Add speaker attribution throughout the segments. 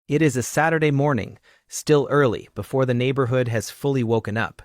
Speaker 1: It is a Saturday morning, still early, before the neighborhood has fully woken up.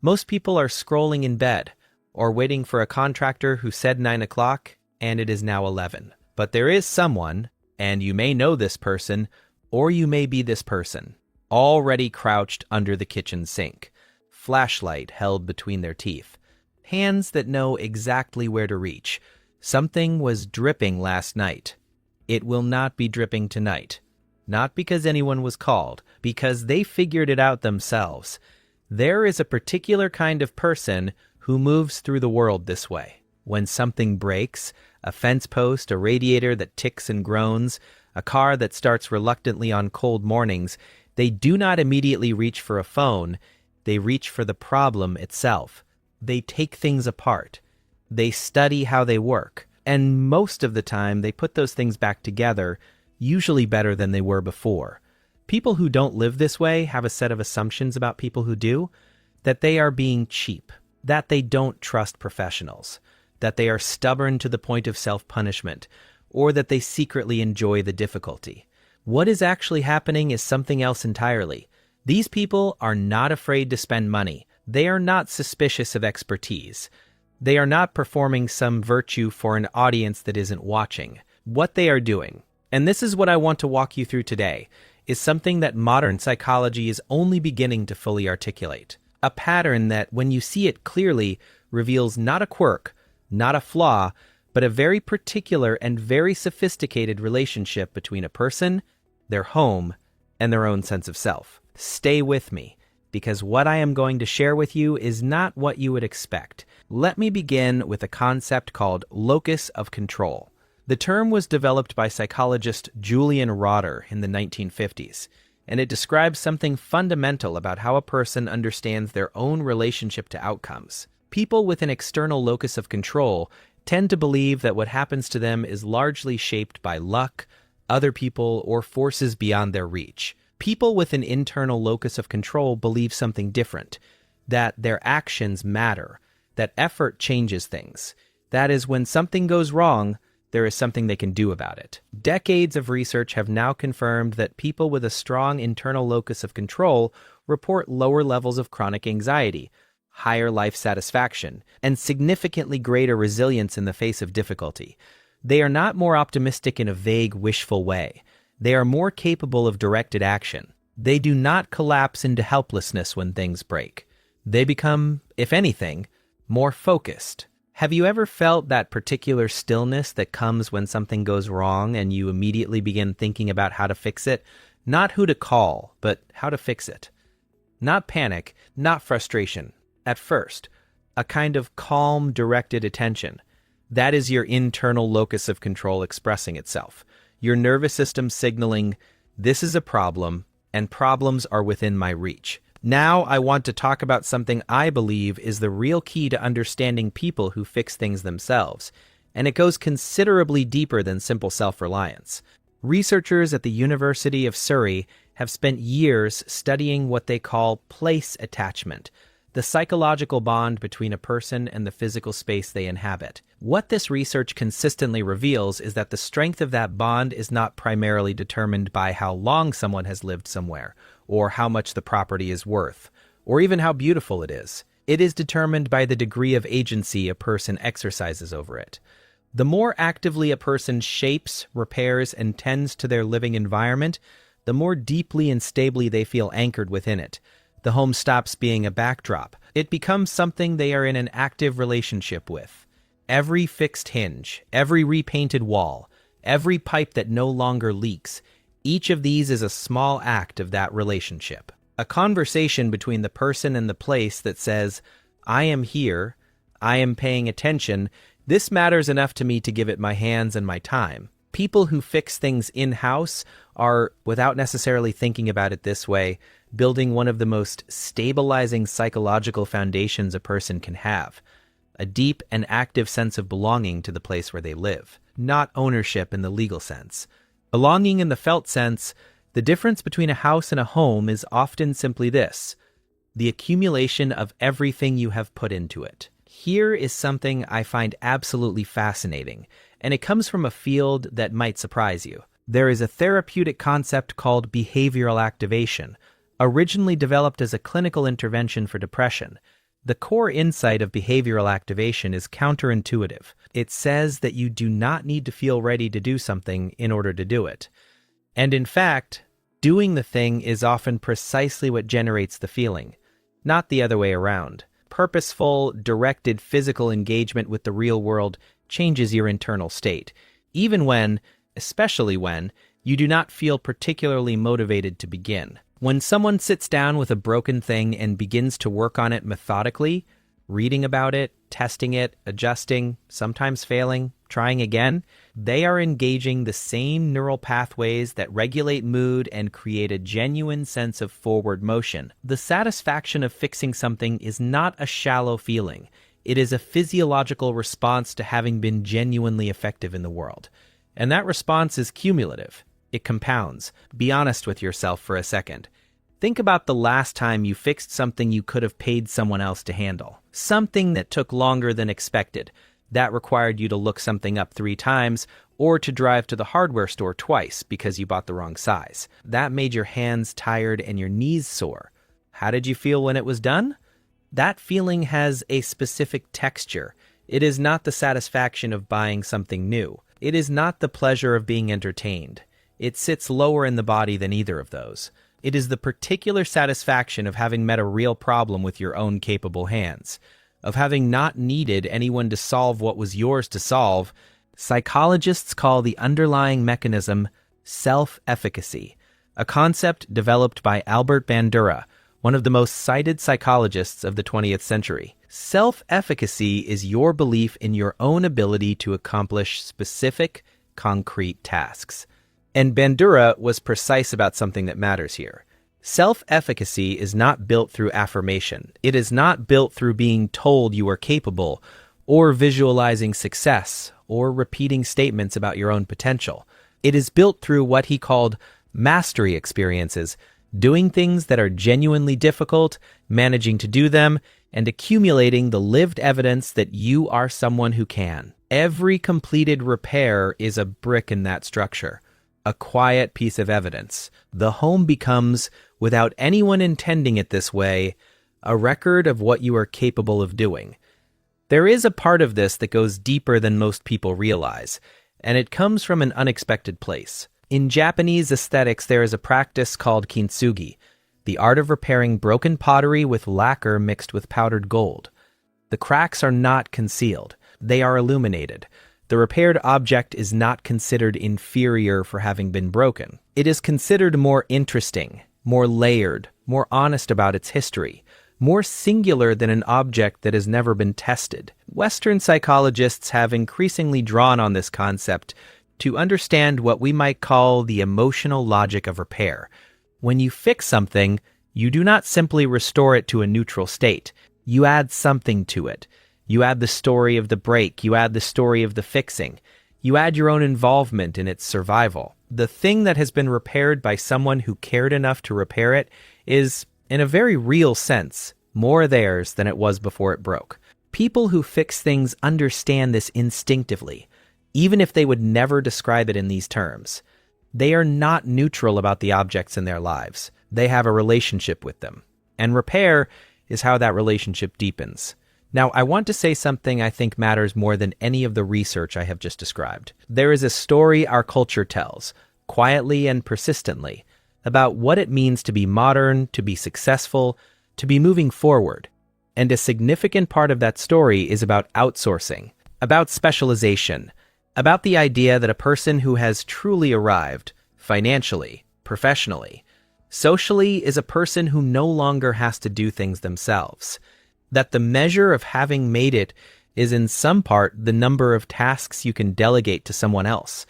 Speaker 1: Most people are scrolling in bed, or waiting for a contractor who said 9 o'clock, and it is now 11. But there is someone, and you may know this person, or you may be this person, already crouched under the kitchen sink, flashlight held between their teeth, hands that know exactly where to reach. Something was dripping last night. It will not be dripping tonight. Not because anyone was called, because they figured it out themselves. There is a particular kind of person who moves through the world this way. When something breaks, a fence post, a radiator that ticks and groans, a car that starts reluctantly on cold mornings, they do not immediately reach for a phone. They reach for the problem itself. They take things apart. They study how they work. And most of the time, they put those things back together, usually better than they were before. People who don't live this way have a set of assumptions about people who do, that they are being cheap, that they don't trust professionals, that they are stubborn to the point of self-punishment, or that they secretly enjoy the difficulty. What is actually happening is something else entirely. These people are not afraid to spend money. They are not suspicious of expertise. They are not performing some virtue for an audience that isn't watching. What they are doing, and this is what I want to walk you through today, is something that modern psychology is only beginning to fully articulate. A pattern that, when you see it clearly, reveals not a quirk, not a flaw, but a very particular and very sophisticated relationship between a person, their home, and their own sense of self. Stay with me, because what I am going to share with you is not what you would expect. Let me begin with a concept called locus of control. The term was developed by psychologist Julian Rotter in the 1950s, and it describes something fundamental about how a person understands their own relationship to outcomes. People with an external locus of control tend to believe that what happens to them is largely shaped by luck, other people, or forces beyond their reach. People with an internal locus of control believe something different, that their actions matter, that effort changes things. That is, when something goes wrong, there is something they can do about it. Decades of research have now confirmed that people with a strong internal locus of control report lower levels of chronic anxiety, higher life satisfaction, and significantly greater resilience in the face of difficulty. They are not more optimistic in a vague, wishful way. They are more capable of directed action. They do not collapse into helplessness when things break. They become, if anything, more focused. Have you ever felt that particular stillness that comes when something goes wrong and you immediately begin thinking about how to fix it? Not who to call, but how to fix it. Not panic, not frustration. At first, a kind of calm, directed attention. That is your internal locus of control expressing itself. Your nervous system signaling, this is a problem, and problems are within my reach. Now I want to talk about something I believe is the real key to understanding people who fix things themselves, and it goes considerably deeper than simple self-reliance. Researchers at the University of Surrey have spent years studying what they call place attachment, the psychological bond between a person and the physical space they inhabit. What this research consistently reveals is that the strength of that bond is not primarily determined by how long someone has lived somewhere, or how much the property is worth, or even how beautiful it is. It is determined by the degree of agency a person exercises over it. The more actively a person shapes, repairs, and tends to their living environment, the more deeply and stably they feel anchored within it. The home stops being a backdrop. It becomes something they are in an active relationship with. Every fixed hinge, every repainted wall, every pipe that no longer leaks, each of these is a small act of that relationship. A conversation between the person and the place that says, I am here, I am paying attention, this matters enough to me to give it my hands and my time. People who fix things in-house are, without necessarily thinking about it this way, building one of the most stabilizing psychological foundations a person can have. A deep and active sense of belonging to the place where they live, not ownership in the legal sense. Belonging in the felt sense, the difference between a house and a home is often simply this: the accumulation of everything you have put into it. Here is something I find absolutely fascinating, and it comes from a field that might surprise you. There is a therapeutic concept called behavioral activation, originally developed as a clinical intervention for depression. The core insight of behavioral activation is counterintuitive. It says that you do not need to feel ready to do something in order to do it. And in fact, doing the thing is often precisely what generates the feeling, not the other way around. Purposeful, directed physical engagement with the real world changes your internal state, even when, especially when, you do not feel particularly motivated to begin. When someone sits down with a broken thing and begins to work on it methodically, reading about it, testing it, adjusting, sometimes failing, trying again, they are engaging the same neural pathways that regulate mood and create a genuine sense of forward motion. The satisfaction of fixing something is not a shallow feeling. It is a physiological response to having been genuinely effective in the world. And that response is cumulative. It compounds. Be honest with yourself for a second. Think about the last time you fixed something you could have paid someone else to handle. Something that took longer than expected. That required you to look something up 3 times or to drive to the hardware store twice because you bought the wrong size. That made your hands tired and your knees sore. How did you feel when it was done? That feeling has a specific texture. It is not the satisfaction of buying something new. It is not the pleasure of being entertained. It sits lower in the body than either of those. It is the particular satisfaction of having met a real problem with your own capable hands, of having not needed anyone to solve what was yours to solve. Psychologists call the underlying mechanism self-efficacy, a concept developed by Albert Bandura, one of the most cited psychologists of the 20th century. Self-efficacy is your belief in your own ability to accomplish specific, concrete tasks. And Bandura was precise about something that matters here. Self-efficacy is not built through affirmation. It is not built through being told you are capable, or visualizing success, or repeating statements about your own potential. It is built through what he called mastery experiences, doing things that are genuinely difficult, managing to do them, and accumulating the lived evidence that you are someone who can. Every completed repair is a brick in that structure, a quiet piece of evidence. The home becomes, without anyone intending it this way, a record of what you are capable of doing. There is a part of this that goes deeper than most people realize, and it comes from an unexpected place. In Japanese aesthetics, there is a practice called kintsugi, the art of repairing broken pottery with lacquer mixed with powdered gold. The cracks are not concealed. They are illuminated. The repaired object is not considered inferior for having been broken. It is considered more interesting, more layered, more honest about its history, more singular than an object that has never been tested. Western psychologists have increasingly drawn on this concept to understand what we might call the emotional logic of repair. When you fix something, you do not simply restore it to a neutral state. You add something to it. You add the story of the break. You add the story of the fixing. You add your own involvement in its survival. The thing that has been repaired by someone who cared enough to repair it is, in a very real sense, more theirs than it was before it broke. People who fix things understand this instinctively, even if they would never describe it in these terms. They are not neutral about the objects in their lives. They have a relationship with them. And repair is how that relationship deepens. Now, I want to say something I think matters more than any of the research I have just described. There is a story our culture tells, quietly and persistently, about what it means to be modern, to be successful, to be moving forward. And a significant part of that story is about outsourcing, about specialization, about the idea that a person who has truly arrived, financially, professionally, socially, is a person who no longer has to do things themselves. That the measure of having made it is in some part the number of tasks you can delegate to someone else.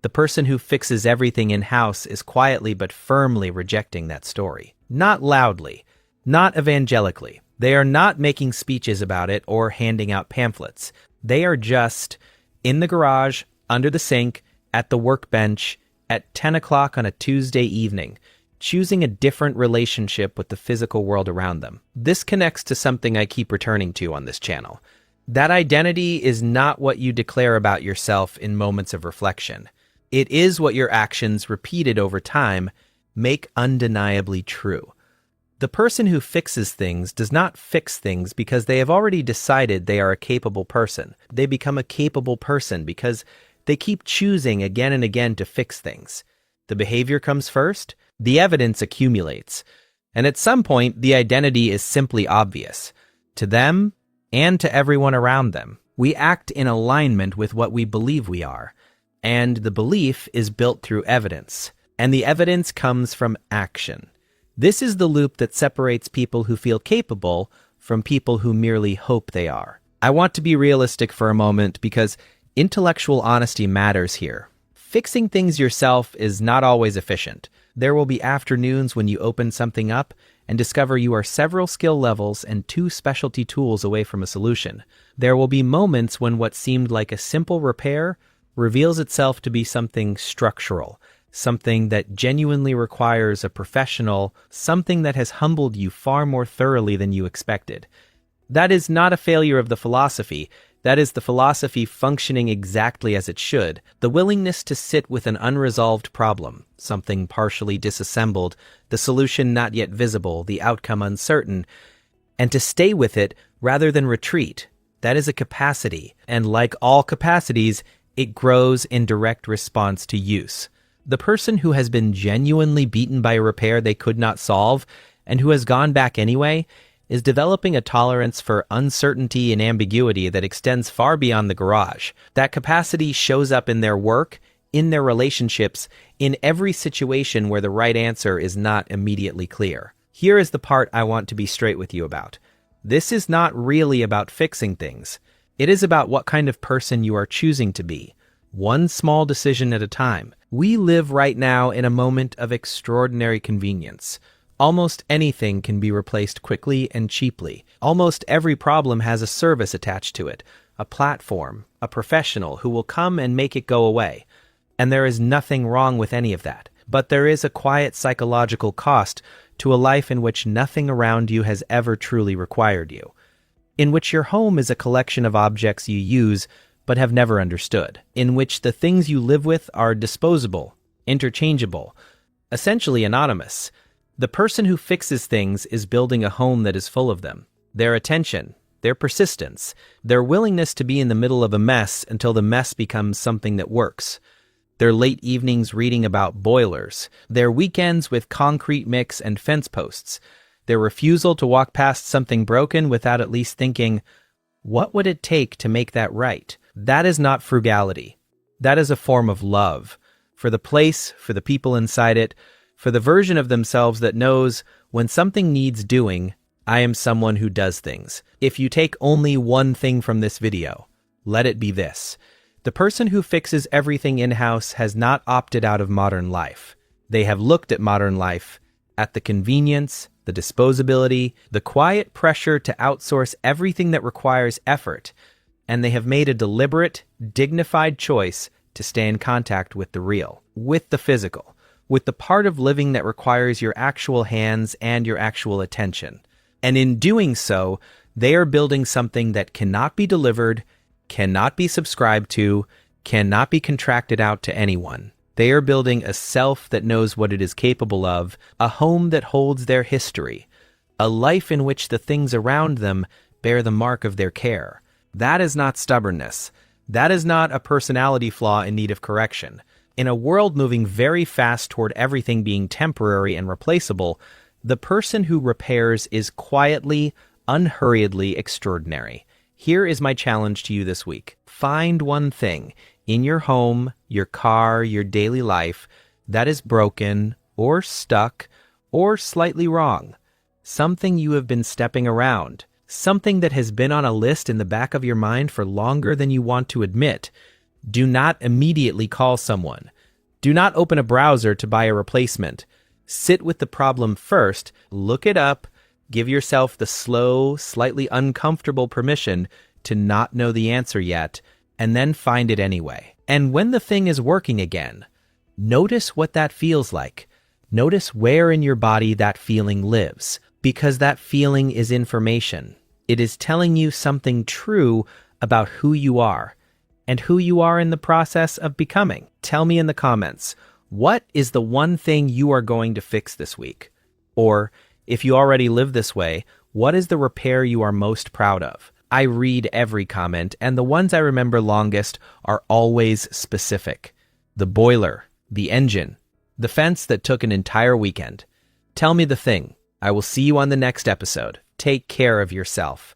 Speaker 1: The person who fixes everything in-house is quietly but firmly rejecting that story. Not loudly, not evangelically. They are not making speeches about it or handing out pamphlets. They are just in the garage, under the sink, at the workbench, at 10 o'clock on a Tuesday evening, choosing a different relationship with the physical world around them. This connects to something I keep returning to on this channel. That identity is not what you declare about yourself in moments of reflection. It is what your actions repeated over time make undeniably true. The person who fixes things does not fix things because they have already decided they are a capable person. They become a capable person because they keep choosing again and again to fix things. The behavior comes first, the evidence accumulates, and at some point the identity is simply obvious to them and to everyone around them. We act in alignment with what we believe we are, and the belief is built through evidence, and the evidence comes from action. This is the loop that separates people who feel capable from people who merely hope they are. I want to be realistic for a moment because intellectual honesty matters here. Fixing things yourself is not always efficient. There will be afternoons when you open something up and discover you are several skill levels and 2 specialty tools away from a solution. There will be moments when what seemed like a simple repair reveals itself to be something structural, something that genuinely requires a professional, something that has humbled you far more thoroughly than you expected. That is not a failure of the philosophy. That is the philosophy functioning exactly as it should. The willingness to sit with an unresolved problem, something partially disassembled, the solution not yet visible, the outcome uncertain, and to stay with it rather than retreat. That is a capacity, and like all capacities, it grows in direct response to use. The person who has been genuinely beaten by a repair they could not solve, and who has gone back anyway, is developing a tolerance for uncertainty and ambiguity that extends far beyond the garage. That capacity shows up in their work, in their relationships, in every situation where the right answer is not immediately clear. Here is the part I want to be straight with you about. This is not really about fixing things. It is about what kind of person you are choosing to be, one small decision at a time. We live right now in a moment of extraordinary convenience. Almost anything can be replaced quickly and cheaply. Almost every problem has a service attached to it, a platform, a professional who will come and make it go away. And there is nothing wrong with any of that. But there is a quiet psychological cost to a life in which nothing around you has ever truly required you, in which your home is a collection of objects you use but have never understood, in which the things you live with are disposable, interchangeable, essentially anonymous. The person who fixes things is building a home that is full of them. Their attention, their persistence, their willingness to be in the middle of a mess until the mess becomes something that works. Their late evenings reading about boilers, their weekends with concrete mix and fence posts, their refusal to walk past something broken without at least thinking, what would it take to make that right? That is not frugality. That is a form of love for the place, for the people inside it, for the version of themselves that knows when something needs doing, I am someone who does things. If you take only one thing from this video, let it be this. The person who fixes everything in-house has not opted out of modern life. They have looked at modern life, at the convenience, the disposability, the quiet pressure to outsource everything that requires effort, and they have made a deliberate, dignified choice to stay in contact with the real, with the physical, with the part of living that requires your actual hands and your actual attention. And in doing so, they are building something that cannot be delivered, cannot be subscribed to, cannot be contracted out to anyone. They are building a self that knows what it is capable of, a home that holds their history, a life in which the things around them bear the mark of their care. That is not stubbornness. That is not a personality flaw in need of correction. In a world moving very fast toward everything being temporary and replaceable, the person who repairs is quietly, unhurriedly extraordinary. Here is my challenge to you this week. Find one thing in your home, your car, your daily life that is broken or stuck or slightly wrong. Something you have been stepping around. Something that has been on a list in the back of your mind for longer than you want to admit. Do not immediately call someone. Do not open a browser to buy a replacement. Sit with the problem first, look it up, give yourself the slow, slightly uncomfortable permission to not know the answer yet, and then find it anyway. And when the thing is working again, notice what that feels like. Notice where in your body that feeling lives, because that feeling is information. It is telling you something true about who you are. and who you are in the process of becoming. Tell me in the comments, what is the one thing you are going to fix this week? Or, if you already live this way, what is the repair you are most proud of? I read every comment, and the ones I remember longest are always specific. The boiler, the engine, the fence that took an entire weekend. Tell me the thing. I will see you on the next episode. Take care of yourself.